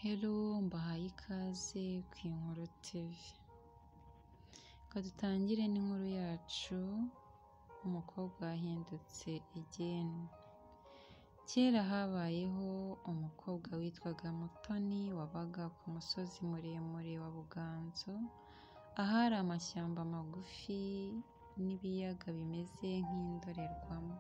Hello, mbahaye ikaze ku Inkuru TV. Reka dutangire n'inkuru yacu, umukobwa wahindutse igeni. Kera habayeho umukobwa witwaga Mutoni wabaga ku musozi muremure wa Buganzo, ahari amashyamba magufi n'ibiyaga bimeze nk'indorerwamo.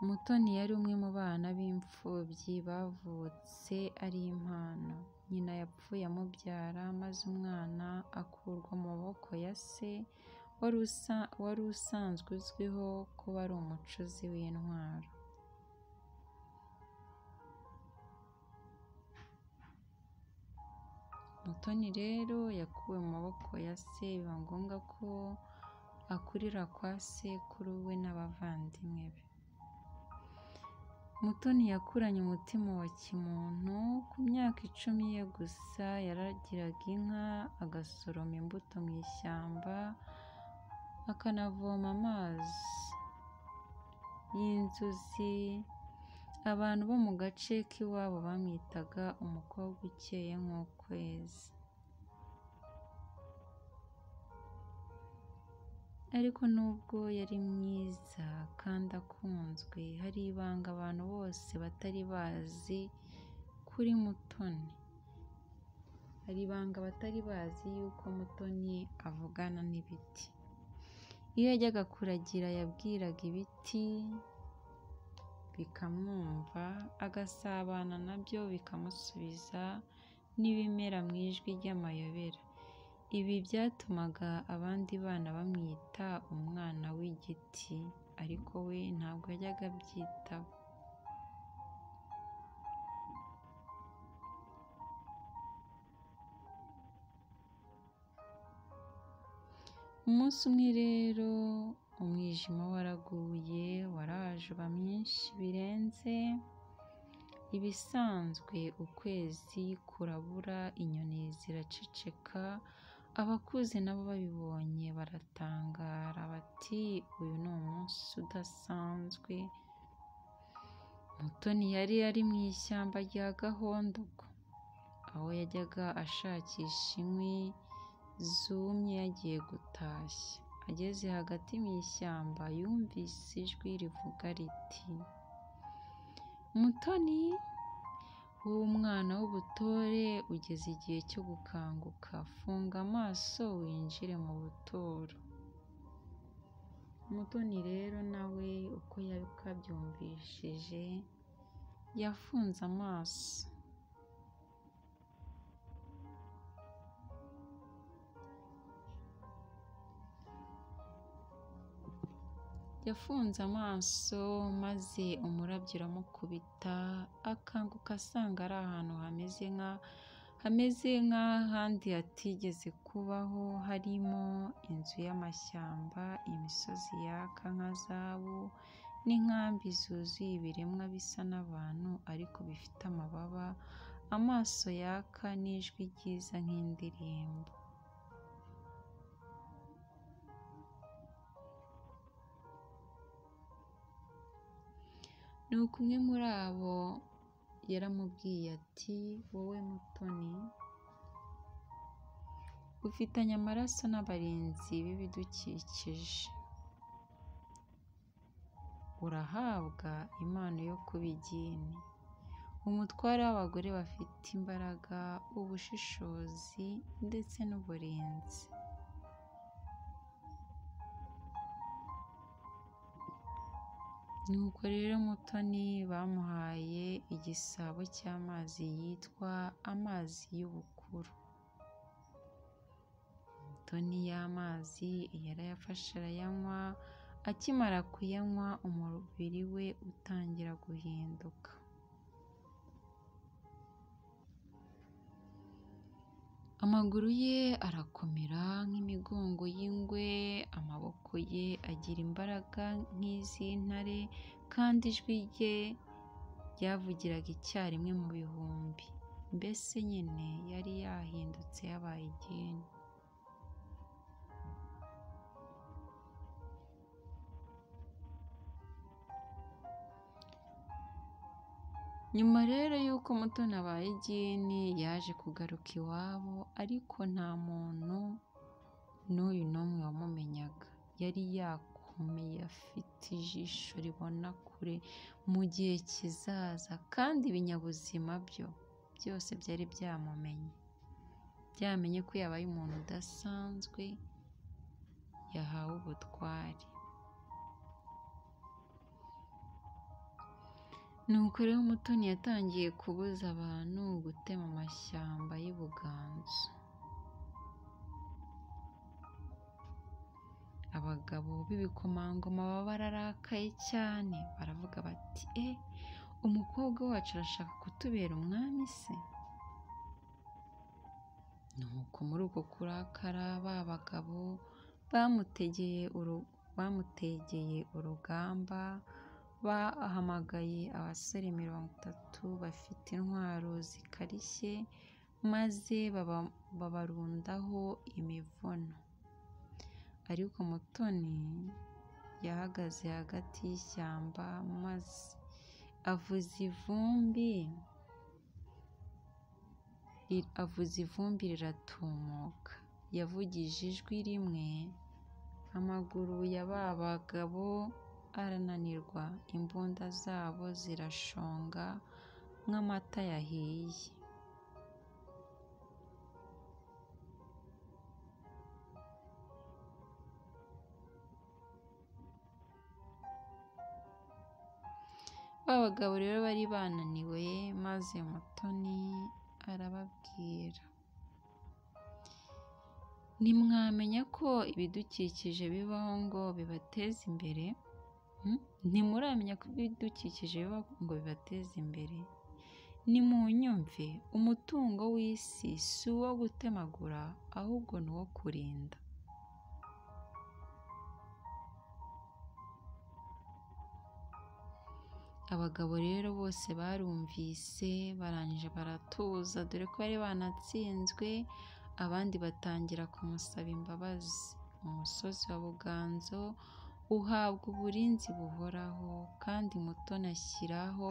Mutoni yari umwe mu bana b'imfubyi bavutse ari impano. Nyina yapfuye amubyara maze umwana akurwa mu maboko ya se wari usanzwe uzwiho kuba ari umucuzi w'intwaro. Mutoni rero yakuwe mu maboko ya se, biba ngombwa ko akurira kwa sekuru we n'abavandimwe be. Mutoni yakuranye umutima wa kimuntu. Ku myaka 10 ye gusa yaragiraga inka, agasoroma imbuto mu ishyamba, akanavoma amazi y'inzuzi. Abantu bo mu gace k'iwabo bamwitaga umukobwa ukeye nk'ukwezi. Ariko nubwo yari mwiza kandi akunzwe, hari ibanga abantu bose batari bazi kuri Mutoni. Hari ibanga batari bazi yuko Mutoni avugana n'ibiti. Iyo yajyaga kuragira yabwiraga ibiti bikamwumva, agasabana nabyo bikamusubiza n'ibimera mu ijwi ry'amayobera. Ibi byatumaga abandi bana bamwita umwana w'igiti, ariko we ntabwo yajyaga abyitaho. Umunsi umwe rero umwijima waraguye, waraje uba mwinshi birenze ibisanzwe. Ukwezi kurabura, inyoni ziraceceka. Abakuze nabo babibonye baratangara bati uyu ni umunsi udasanzwe. Mutoni yari ari mu ishyamba rya Gahondoko, aho yajyaga ashakisha inkwi zumye yagiye gutashya. Ageze hagati mu ishyamba yumvise ijwi rivuga riti, Mutoni, wowe umwana w'ubutore, ugeze igihe cyo gukanguka. Funga amaso winjire mu buturo. Mutoni rero nawe uko yakabyumvishije yafunze amaso. Yafunze amaso maze umurabyo uramukubita, akanguka asanga ari ahantu hameze nk'ahandi hatigeze kubaho, harimo inzu y'amashyamba, imisozi yaka nka zahabu, n'inkambi zuzuye ibiremwa bisa n'abantu ariko bifite amababa, amaso yaka n'ijwi ryiza nk'indirimbo. Nuko umwe muri abo yaramubwiye ati, wowe Mutoni, ufitanye amaraso n'abarinzi b'ibidukikije. Urahabwa impano yo kuba igeni, umutware w'abagore bafite imbaraga, ubushishozi ndetse n'uburinzi. Nuko rero Mutoni bamuhaye igisabo cy'amazi yitwa amazi y'ubukuru. Mutoni y'amazi yarayafashe arayanywa. Akimara kuyanywa umubiri we utangira guhinduka. Amaguru ye arakomera nk'imigongo y'ingwe, amaboko ye agira imbaraga nk'iz'intare, kandi ijwi rye ryavugiraga icyarimwe mu bihumbi. Mbese nyine yari yahindutse yabaye igeni. Nyuma rero y'uko Mutoni abaye igini yaje kugaruka iwabo, ariko nta muntu n'uyu n'umwe wamumenyaga. Yari yakomeye, afite ijisho ribona kure mu gihe kizaza, kandi ibinyabuzima byose byari byamumenye. Byamenye ko yabaye umuntu udasanzwe, yahawe ubutware. Nuko rero Mutoni yatangiye kubuza abantu gutema amashyamba y'i Buganza. Abagabo b'ibikomangoma baba bararakaye cyane, baravuga bati umukobwa wacu arashaka kutubera umwami se? Nuko muri uko kurakara ba bagabo bamutegeye urugamba, bahamagaye abasore 30 bafite intwaro zikarishye, maze babarundaho imivuno. Ariko Mutoni yahagaze hagati y'ishyamba, maze avuza ivumbi riratumuka. Yavugije ijwi rimwe, amaguru ya ba bagabo arananirwa, imbunda zabo zirashonga nk'amata yahiye. Ba bagabo rero bari bananiwe, maze Mutoni arababwira, ntimwamenya ko ibidukikije bibaho ngo bibateze imbere? Ntimuramenya ko ibidukikije bibaho ngo bibateze imbere? Nimunyumve, umutungo w'isi si uwo gutemagura, ahubwo ni uwo kurinda. Abagabo rero bose barumvise, barangije baratuza, dore ko bari banatsinzwe. Abandi batangira kumusaba imbabazi. Umusozi wa Buganzo uhabwa uburinzi buhoraho, kandi Mutoni ashyiraho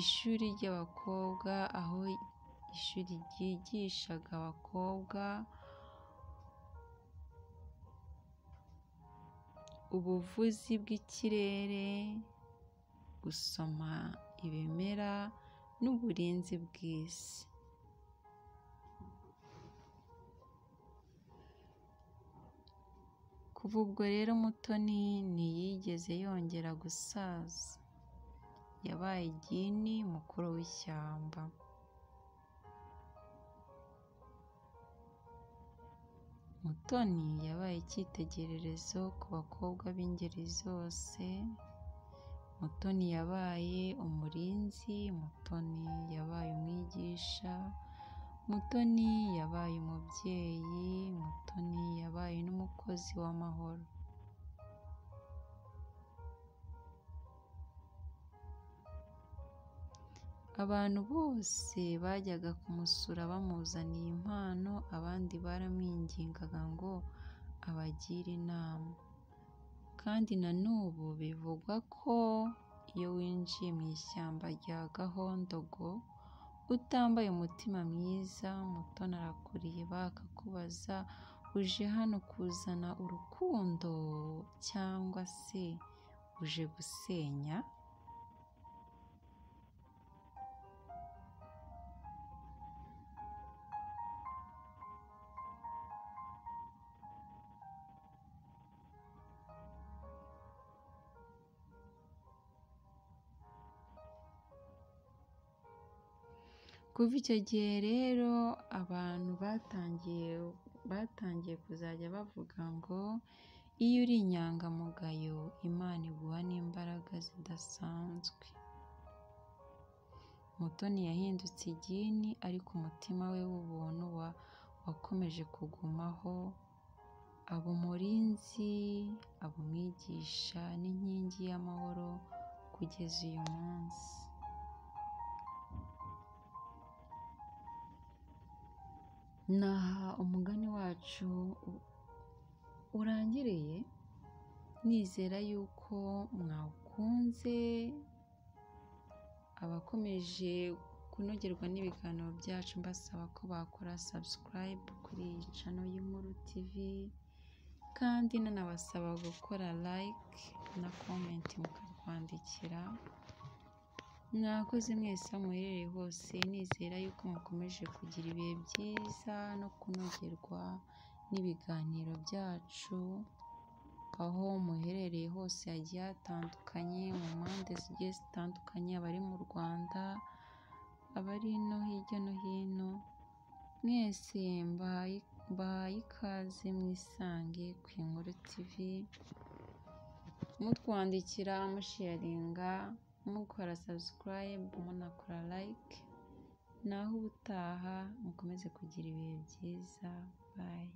ishuri ry'abakobwa, aho ishuri ryigishaga abakobwa ubuvuzi bw'ikirere, gusoma ibimera n'uburinzi bw'isi. Kuva ubwo rero Mutoni ntiyigeze yongera gusaza. Yabaye igini mukuru w'ishyamba. Mutoni yabaye icyitegererezo ku bakobwa b'ingeri zose. Mutoni yabaye umurinzi, Mutoni yabaye umwigisha, Mutoni yabaye umubyeyi, Mutoni yabaye n'umukozi w'amahoro. Abantu bose bajyaga kumusura bamuzaniye impano, abandi baramwingingaga ngo abagire inama. Kandi na n'ubu bivugwa ko iyo winjiye mu ishyamba rya Gahondogo utambaye umutima mwiza, Mutoni arakureba akakubaza, uje hano kuzana urukundo cyangwa se uje gusenya? Kuva icyo gihe rero abantu batangiye kuzajya bavuga ngo iyo uri inyangamugayo, Imana iguha n'imbaraga zidasanzwe. Mutoni yahindutse igini, ariko umutima we w'ubuntu wakomeje kugumaho, aba umurinzi, aba umwigisha n'inkingi y'amahoro kugeza uyu munsi. Naha umugani wacu urangiriye, nizera yuko mwawukunze, abakomeje kunogerwa n'ibiganiro byacu mbasaba ko bakora subscribe kuri iyi channel y'Inkuru TV, kandi nanabasaba gukora like na comment mukarwandikira. Mwakoze mwese aho muherereye hose, nizera yuko mukomeje kugira ibihe byiza no kunogerwa n'ibiganiro byacu, aho muherereye hose hagiye hatandukanye, mu mpande zigiye zitandukanye, abari mu Rwanda, abari no hirya no hino, mwese mbahaye ikaze mwisange ku Inkuru TV, mutwandikira, musharinga, mukora subscribe, munakora like. Naho ubutaha mukomeze kugira ibihe byiza. Bye.